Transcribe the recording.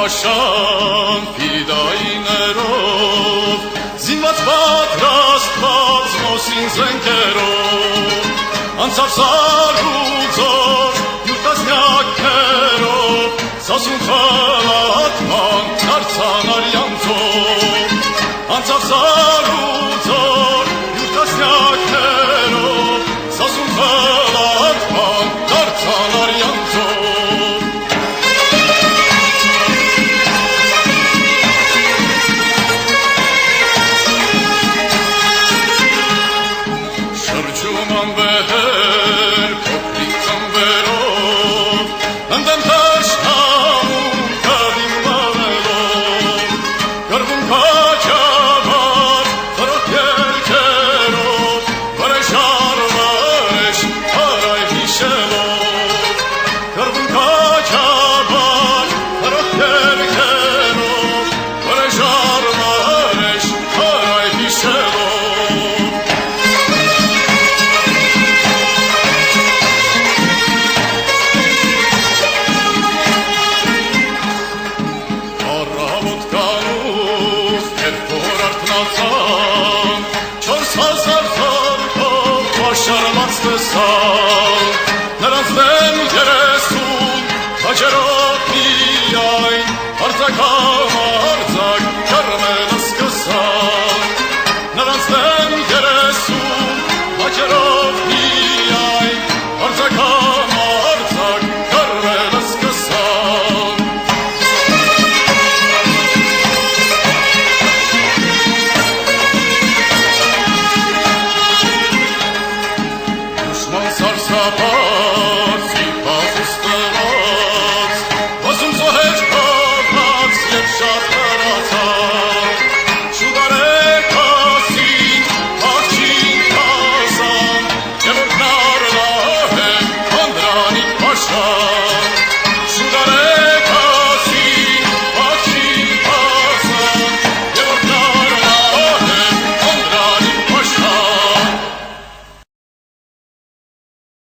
Աշան ֆիդայիներով զինված պատրաստված մոսին զենքերով անցավ սարուձոր յուր տասնյակներով սասուն խլատման դարձան արյանցով անցավ սարուձոր յուր տասնյակներով սասուն խլատման դարձան արյանցով նրանց դեմ երեսուն քաջերով միայն արձակ կռմելը սկսան նրանց դեմ երեսուն քաջերով միայն արձակ